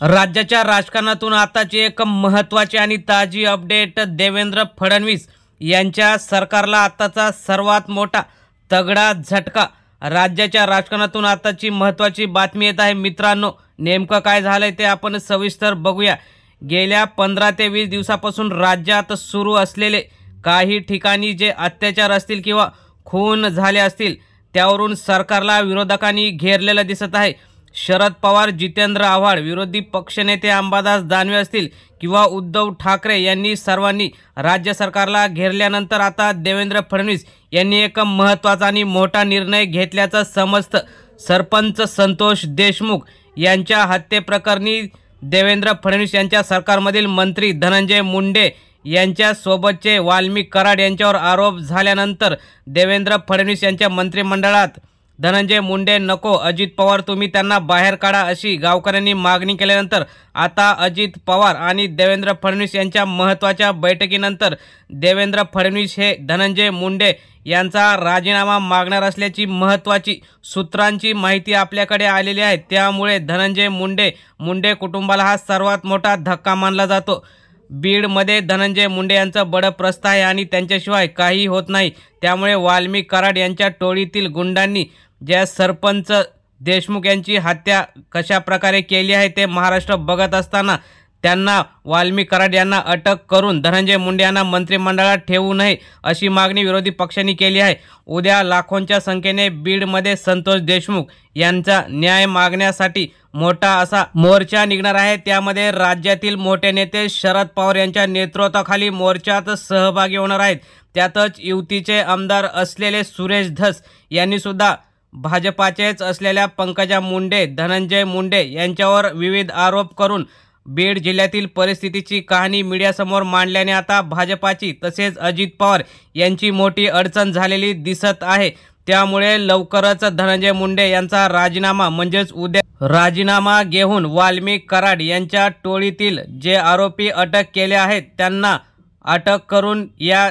राज्याच्या राजकारणातून आताची एक महत्त्वाची आणि ताजी अपडेट। देवेंद्र फडणवीस यांच्या सरकारला आताचा सर्वात मोठा तगडा झटका। राज्याच्या राजकारणातून आताची महत्त्वाची बातमी येत आहे। मित्रांनो, नेमकं काय झालंय ते आपण सविस्तर बघूया। गेल्या 15 ते 20 दिवसापासून राज्यात सुरू असलेले काही ठिकाणी जे अत्याचार असतील किंवा खून झाले असतील त्यावरून सरकारला विरोधकांनी घेरलेलं दिसत आहे। शरद पवार, जितेंद्र आव्हाड, विरोधी पक्षनेते अंबादास दानवे असतील किंवा उद्धव ठाकरे यांनी सर्वांनी राज्य सरकारला घेरल्यानंतर आता देवेंद्र फडणवीस यांनी एक महत्त्वाचा आणि मोठा निर्णय घेतल्याचं समजतं। सरपंच संतोष देशमुख यांच्या हत्येप्रकरणी देवेंद्र फडणवीस यांच्या सरकारमधील मंत्री धनंजय मुंडे यांच्या सोबतचे वाल्मिक कराड यांच्यावर आरोप झाल्यानंतर देवेंद्र फडणवीस यांच्या मंत्रिमंडळात धनंजय मुंडे नको, अजित पवार तुम्ही त्यांना बाहेर काढा अशी गावकऱ्यांनी मागणी केल्यानंतर आता अजित पवार आणि देवेंद्र फडणवीस यांच्या महत्त्वाच्या बैठकीनंतर देवेंद्र फडणवीस हे धनंजय मुंडे यांचा राजीनामा मागणार असल्याची महत्त्वाची सूत्रांची माहिती आपल्याकडे आलेली आहे। त्यामुळे धनंजय मुंडे कुटुंबाला हा सर्वात मोठा धक्का मानला जातो। बीडमध्ये धनंजय मुंडे यांचं बडप्रस्थ आहे आणि त्यांच्याशिवाय काही होत नाही। त्यामुळे वाल्मिक कराड यांच्या टोळीतील गुंडांनी ज्या सरपंच देशमुख यांची हत्या कशा प्रकारे केली आहे ते महाराष्ट्र बघत असताना त्यांना वाल्मिक कराड यांना अटक करून धनंजय मुंडे यांना मंत्रिमंडळात ठेवू नये अशी मागणी विरोधी पक्षांनी केली आहे। उद्या लाखोंच्या संख्येने बीडमध्ये संतोष देशमुख यांचा न्याय मागण्यासाठी मोठा असा मोर्चा निघणार आहे। त्यामध्ये राज्यातील मोठे नेते शरद पवार यांच्या नेतृत्वाखाली मोर्चात सहभागी होणार आहेत। त्यातच युतीचे आमदार असलेले सुरेश धस यांनी सुद्धा भाजपाचेच असलेल्या पंकजा मुंडे, धनंजय मुंडे यांच्यावर विविध आरोप करून बीड जिल्ह्यातील परिस्थितीची कहाणी मीडियासमोर मांडल्याने आता भाजपाची तसेच अजित पवार यांची मोठी अडचण झालेली दिसत आहे। त्यामुळे लवकरच धनंजय मुंडे यांचा राजीनामा म्हणजेच उद्या राजीनामा घेऊन वाल्मिक कराड यांच्या टोळीतील जे आरोपी अटक केले आहेत त्यांना अटक करून या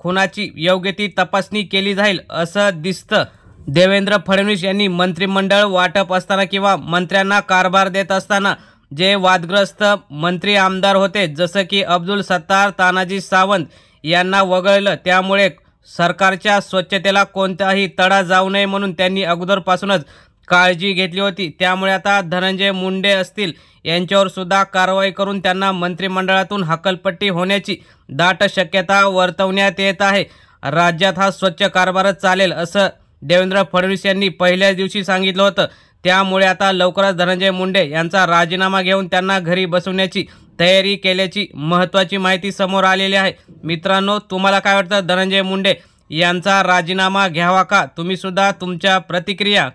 खुनाची योग्य ती तपासणी केली जाईल असं दिसतं। देवेंद्र फडणवीस यांनी मंत्रिमंडळ वाटप असताना किंवा मंत्र्यांना कारभार देत असताना जे वादग्रस्त मंत्री आमदार होते जसं की अब्दुल सत्तार, तानाजी सावंत यांना वगळलं। त्यामुळे सरकारच्या स्वच्छतेला कोणताही तडा जाऊ नये म्हणून त्यांनी अगोदरपासूनच काळजी घेतली होती। त्यामुळे आता धनंजय मुंडे असतील यांच्यावर सुद्धा कारवाई करून त्यांना मंत्रिमंडळातून हकलपट्टी होण्याची दाट शक्यता वर्तवण्यात येत आहे। राज्यात हा स्वच्छ कारभारच चालेल असं देवेंद्र फडणवीस यांनी पहिल्याच दिवशी सांगितलं होतं। त्यामुळे आता लवकरच धनंजय मुंडे यांचा राजीनामा घेऊन त्यांना घरी बसवण्याची तयारी केल्याची महत्त्वाची माहिती समोर आलेली आहे। मित्रांनो, तुम्हाला काय वाटतं? धनंजय मुंडे यांचा राजीनामा घ्यावा का? तुम्ही सुद्धा तुमच्या प्रतिक्रिया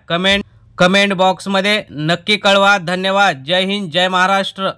कमेंट बॉक्समध्ये नक्की कळवा। धन्यवाद। जय हिंद, जय महाराष्ट्र।